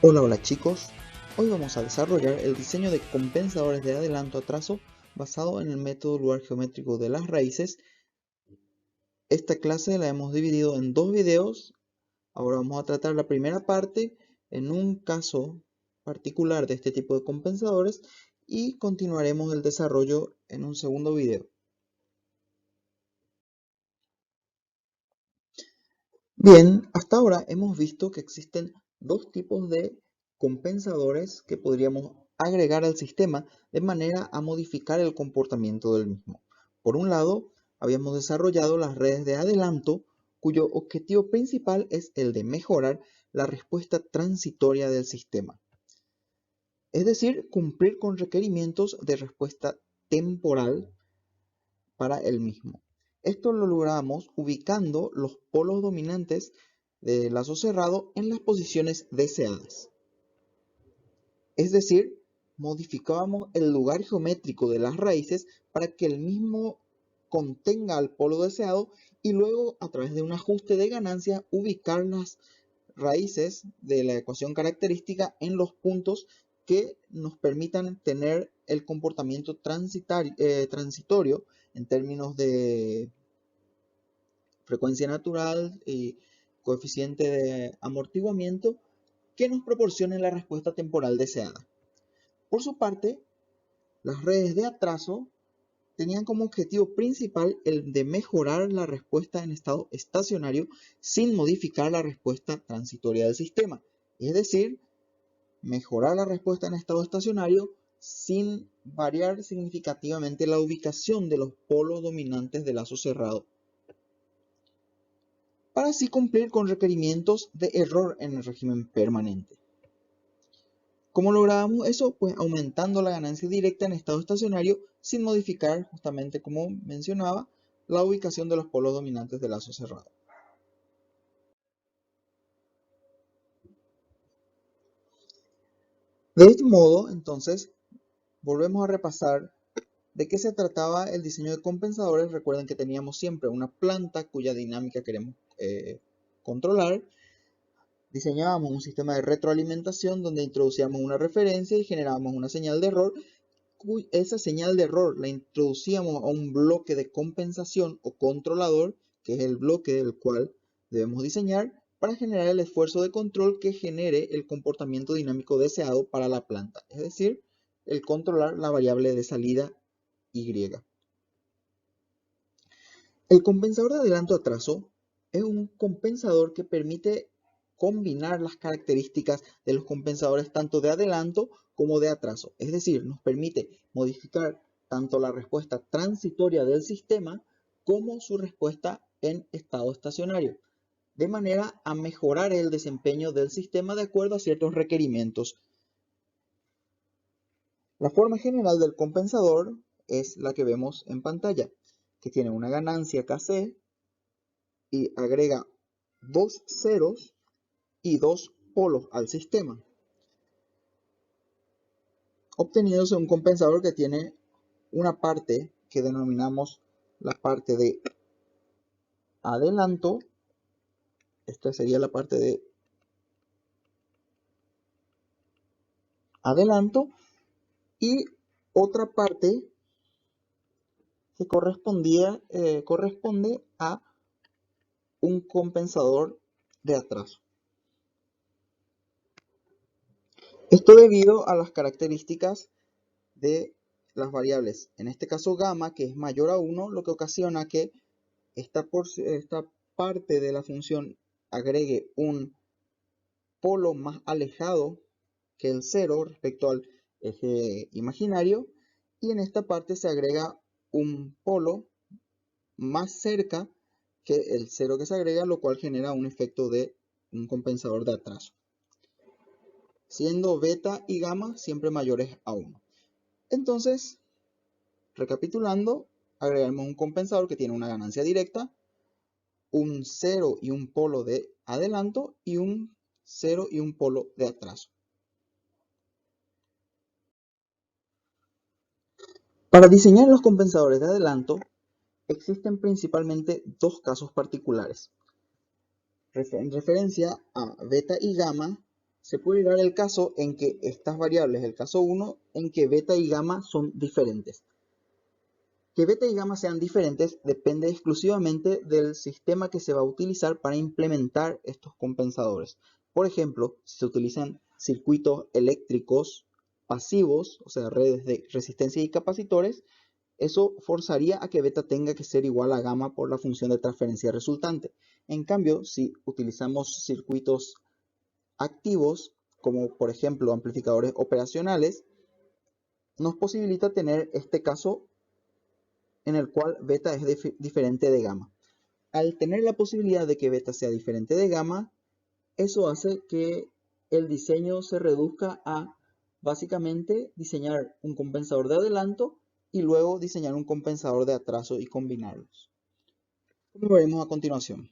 Hola chicos, hoy vamos a desarrollar el diseño de compensadores de adelanto-atraso basado en el método lugar geométrico de las raíces. Esta clase la hemos dividido en dos videos. Ahora vamos a tratar la primera parte en un caso particular de este tipo de compensadores y continuaremos el desarrollo en un segundo video. Bien, hasta ahora hemos visto que existen dos tipos de compensadores que podríamos agregar al sistema de manera a modificar el comportamiento del mismo. Por un lado, habíamos desarrollado las redes de adelanto, cuyo objetivo principal es el de mejorar la respuesta transitoria del sistema, es decir, cumplir con requerimientos de respuesta temporal para el mismo. Esto lo logramos ubicando los polos dominantes del lazo cerrado en las posiciones deseadas. Es decir, modificábamos el lugar geométrico de las raíces para que el mismo contenga al polo deseado y luego a través de un ajuste de ganancia ubicar las raíces de la ecuación característica en los puntos que nos permitan tener el comportamiento transitorio en términos de frecuencia natural y coeficiente de amortiguamiento que nos proporcione la respuesta temporal deseada. Por su parte, las redes de atraso tenían como objetivo principal el de mejorar la respuesta en estado estacionario sin modificar la respuesta transitoria del sistema. Es decir, mejorar la respuesta en estado estacionario sin variar significativamente la ubicación de los polos dominantes del lazo cerrado, para así cumplir con requerimientos de error en el régimen permanente. ¿Cómo lográbamos eso? Pues aumentando la ganancia directa en estado estacionario sin modificar, justamente como mencionaba, la ubicación de los polos dominantes del lazo cerrado. De este modo, entonces, volvemos a repasar de qué se trataba el diseño de compensadores. Recuerden que teníamos siempre una planta cuya dinámica queremos controlar. Diseñábamos un sistema de retroalimentación donde introducíamos una referencia y generábamos una señal de error. Esa señal de error la introducíamos a un bloque de compensación o controlador, que es el bloque del cual debemos diseñar para generar el esfuerzo de control que genere el comportamiento dinámico deseado para la planta, es decir, el controlar la variable de salida Y. El compensador de adelanto-atraso es un compensador que permite combinar las características de los compensadores tanto de adelanto como de atraso. Es decir, nos permite modificar tanto la respuesta transitoria del sistema como su respuesta en estado estacionario, de manera a mejorar el desempeño del sistema de acuerdo a ciertos requerimientos. La forma general del compensador es la que vemos en pantalla, que tiene una ganancia Kc y agrega dos ceros y dos polos al sistema, obteniéndose un compensador que tiene una parte que denominamos la parte de adelanto. Esta sería la parte de adelanto y otra parte que corresponde a un compensador de atraso. Esto debido a las características de las variables, en este caso gamma, que es mayor a 1, lo que ocasiona que esta parte de la función agregue un polo más alejado que el 0 respecto al eje imaginario, y en esta parte se agrega un polo más cerca que el 0 que se agrega, lo cual genera un efecto de un compensador de atraso, siendo beta y gamma siempre mayores a 1. Entonces, recapitulando, agregamos un compensador que tiene una ganancia directa, un 0 y un polo de adelanto y un 0 y un polo de atraso. Para diseñar los compensadores de adelanto existen principalmente dos casos particulares. En referencia a beta y gamma, se puede dar el caso en que estas variables, el caso 1, en que beta y gamma son diferentes. Que beta y gamma sean diferentes depende exclusivamente del sistema que se va a utilizar para implementar estos compensadores. Por ejemplo, si se utilizan circuitos eléctricos pasivos, o sea, redes de resistencia y capacitores, eso forzaría a que beta tenga que ser igual a gamma por la función de transferencia resultante. En cambio, si utilizamos circuitos activos, como por ejemplo amplificadores operacionales, nos posibilita tener este caso en el cual beta es diferente de gamma. Al tener la posibilidad de que beta sea diferente de gamma, eso hace que el diseño se reduzca a básicamente diseñar un compensador de adelanto y luego diseñar un compensador de atraso y combinarlos. Como veremos a continuación.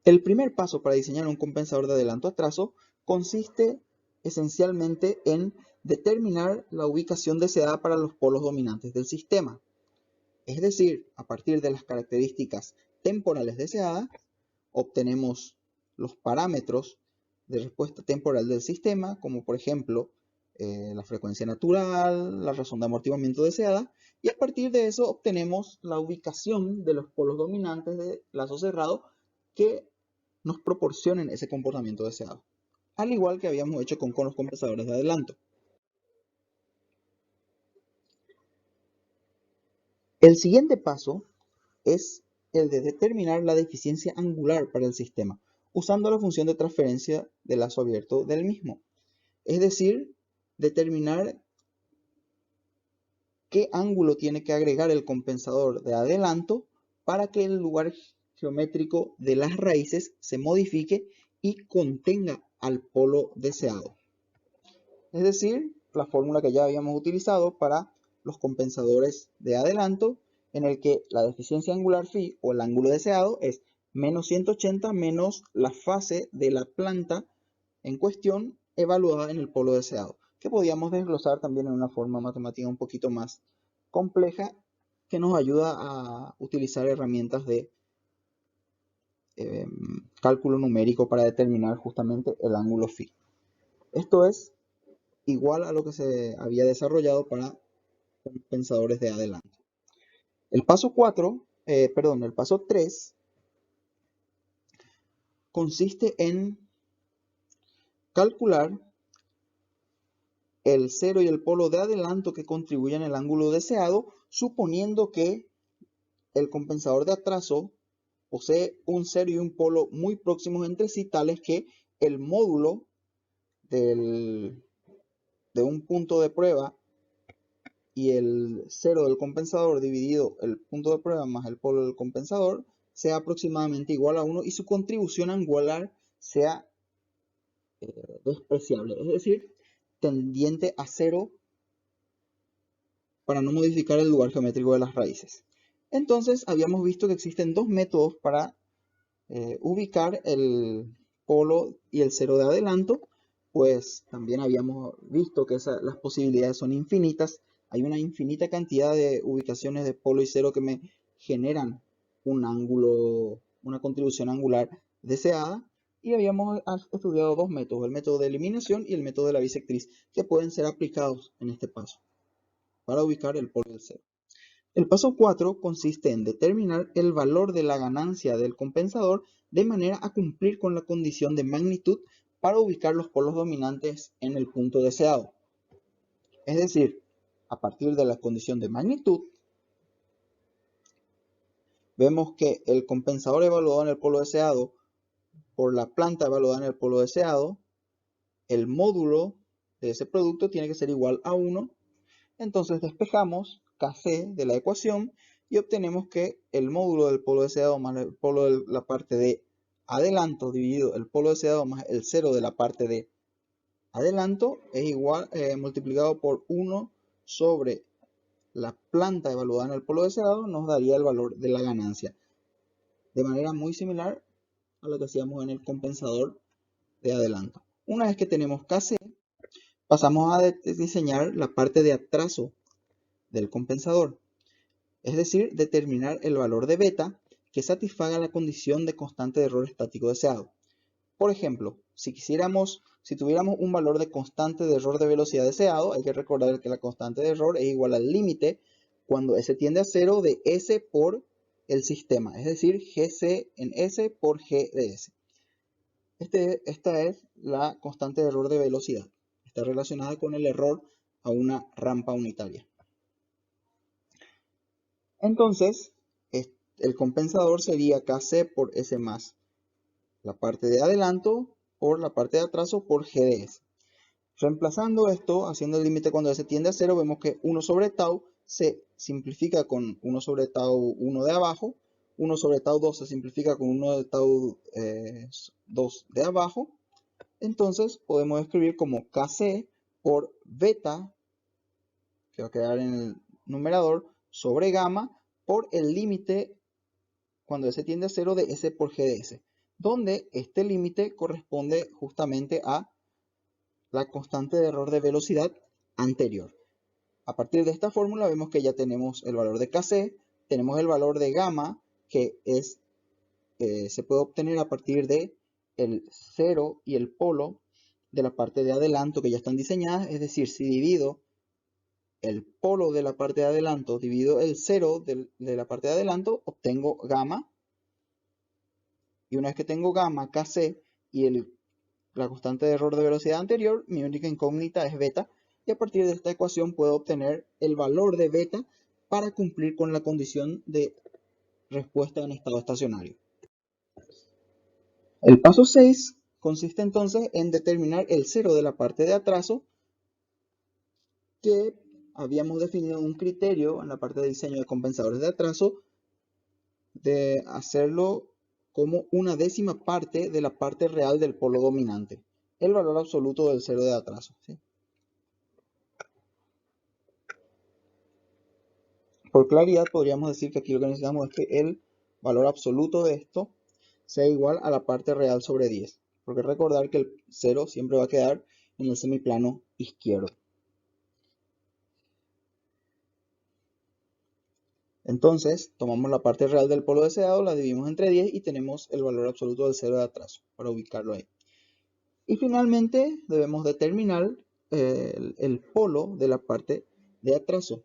El primer paso para diseñar un compensador de adelanto-atraso consiste esencialmente en determinar la ubicación deseada para los polos dominantes del sistema. Es decir, a partir de las características temporales deseadas, obtenemos los parámetros de respuesta temporal del sistema, como por ejemplo la frecuencia natural, la razón de amortiguamiento deseada, y a partir de eso obtenemos la ubicación de los polos dominantes de lazo cerrado que nos proporcionen ese comportamiento deseado, al igual que habíamos hecho con los compensadores de adelanto. El siguiente paso es el de determinar la deficiencia angular para el sistema, usando la función de transferencia de lazo abierto del mismo. Es decir, determinar qué ángulo tiene que agregar el compensador de adelanto para que el lugar geométrico de las raíces se modifique y contenga al polo deseado. Es decir, la fórmula que ya habíamos utilizado para los compensadores de adelanto, en el que la deficiencia angular phi o el ángulo deseado es menos 180 menos la fase de la planta en cuestión evaluada en el polo deseado, que podíamos desglosar también en una forma matemática un poquito más compleja que nos ayuda a utilizar herramientas de cálculo numérico para determinar justamente el ángulo phi. Esto es igual a lo que se había desarrollado para compensadores de adelanto. El paso 3 consiste en calcular el cero y el polo de adelanto que contribuyen al ángulo deseado, suponiendo que el compensador de atraso posee un cero y un polo muy próximos entre sí, tales que el módulo de un punto de prueba y el cero del compensador dividido el punto de prueba más el polo del compensador sea aproximadamente igual a 1 y su contribución angular sea despreciable, es decir, tendiente a 0 para no modificar el lugar geométrico de las raíces. Entonces habíamos visto que existen dos métodos para ubicar el polo y el cero de adelanto, pues también habíamos visto que las posibilidades son infinitas. Hay una infinita cantidad de ubicaciones de polo y cero que me generan un ángulo, una contribución angular deseada. Y habíamos estudiado dos métodos, el método de eliminación y el método de la bisectriz, que pueden ser aplicados en este paso para ubicar el polo y el cero. El paso 4 consiste en determinar el valor de la ganancia del compensador de manera a cumplir con la condición de magnitud para ubicar los polos dominantes en el punto deseado. Es decir, a partir de la condición de magnitud, vemos que el compensador evaluado en el polo deseado por la planta evaluada en el polo deseado, el módulo de ese producto tiene que ser igual a 1. Entonces despejamos Kc de la ecuación y obtenemos que el módulo del polo deseado más el polo de la parte de adelanto dividido el polo deseado más el cero de la parte de adelanto es igual multiplicado por 1 sobre la planta evaluada en el polo deseado nos daría el valor de la ganancia. De manera muy similar a lo que hacíamos en el compensador de adelanto. Una vez que tenemos Kc, pasamos a diseñar la parte de atraso del compensador, es decir, determinar el valor de beta que satisfaga la condición de constante de error estático deseado. Por ejemplo, si tuviéramos un valor de constante de error de velocidad deseado, hay que recordar que la constante de error es igual al límite cuando S tiende a 0 de S por el sistema, es decir, GC en S por G de S. Esta es la constante de error de velocidad. Está relacionada con el error a una rampa unitaria. Entonces, el compensador sería KC por S más la parte de adelanto por la parte de atraso por G de S. Reemplazando esto, haciendo el límite cuando S tiende a 0, vemos que 1 sobre tau se simplifica con 1 sobre tau 1 de abajo, 1 sobre tau 2 se simplifica con 1 de tau 2 de abajo. Entonces podemos escribir como Kc por beta, que va a quedar en el numerador, sobre gamma por el límite cuando S tiende a 0 de S por G de S, donde este límite corresponde justamente a la constante de error de velocidad anterior. A partir de esta fórmula vemos que ya tenemos el valor de Kc, tenemos el valor de gamma, que se puede obtener a partir de el 0 y el polo de la parte de adelanto que ya están diseñadas, es decir, si divido el polo de la parte de adelanto, divido el 0 de la parte de adelanto, obtengo gamma, y una vez que tengo gamma, Kc y la constante de error de velocidad anterior, mi única incógnita es beta, y a partir de esta ecuación puedo obtener el valor de beta para cumplir con la condición de respuesta en estado estacionario. El paso 6 consiste entonces en determinar el 0 de la parte de atraso, que habíamos definido un criterio en la parte de diseño de compensadores de atraso de hacerlo como una décima parte de la parte real del polo dominante, el valor absoluto del 0 de atraso, ¿sí? Por claridad podríamos decir que aquí lo que necesitamos es que el valor absoluto de esto sea igual a la parte real sobre 10, porque recordar que el 0 siempre va a quedar en el semiplano izquierdo. Entonces, tomamos la parte real del polo deseado, la dividimos entre 10 y tenemos el valor absoluto del 0 de atraso, para ubicarlo ahí. Y finalmente, debemos determinar el polo de la parte de atraso.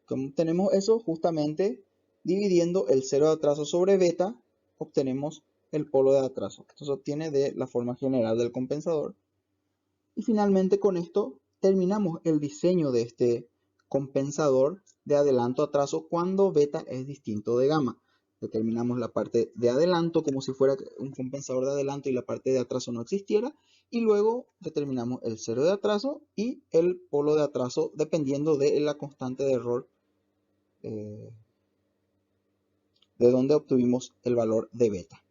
¿Cómo obtenemos eso? Justamente dividiendo el 0 de atraso sobre beta, obtenemos el polo de atraso. Esto se obtiene de la forma general del compensador. Y finalmente con esto terminamos el diseño de este compensador de adelanto atraso cuando beta es distinto de gamma. Determinamos la parte de adelanto como si fuera un compensador de adelanto y la parte de atraso no existiera. Y luego determinamos el 0 de atraso y el polo de atraso dependiendo de la constante de error de donde obtuvimos el valor de beta.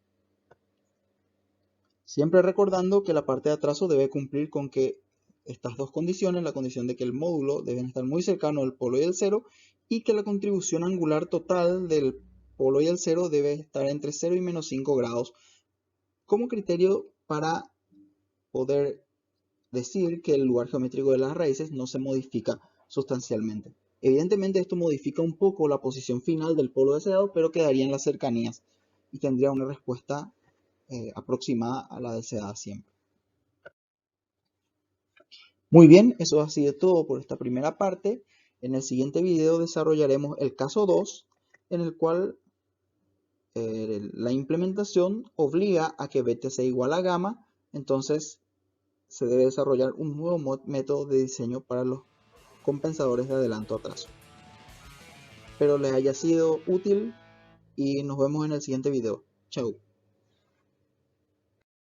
Siempre recordando que la parte de atraso debe cumplir con que estas dos condiciones, la condición de que el módulo debe estar muy cercano al polo y el 0 y que la contribución angular total del polo y el 0 debe estar entre 0 y menos 5 grados como criterio para poder decir que el lugar geométrico de las raíces no se modifica sustancialmente. Evidentemente esto modifica un poco la posición final del polo deseado, pero quedaría en las cercanías y tendría una respuesta aproximada a la deseada siempre. Muy bien, eso ha sido todo por esta primera parte. En el siguiente video desarrollaremos el caso 2, en el cual la implementación obliga a que beta sea igual a gamma, entonces se debe desarrollar un nuevo método de diseño para los compensadores de adelanto atraso. Espero les haya sido útil y nos vemos en el siguiente video. Chao.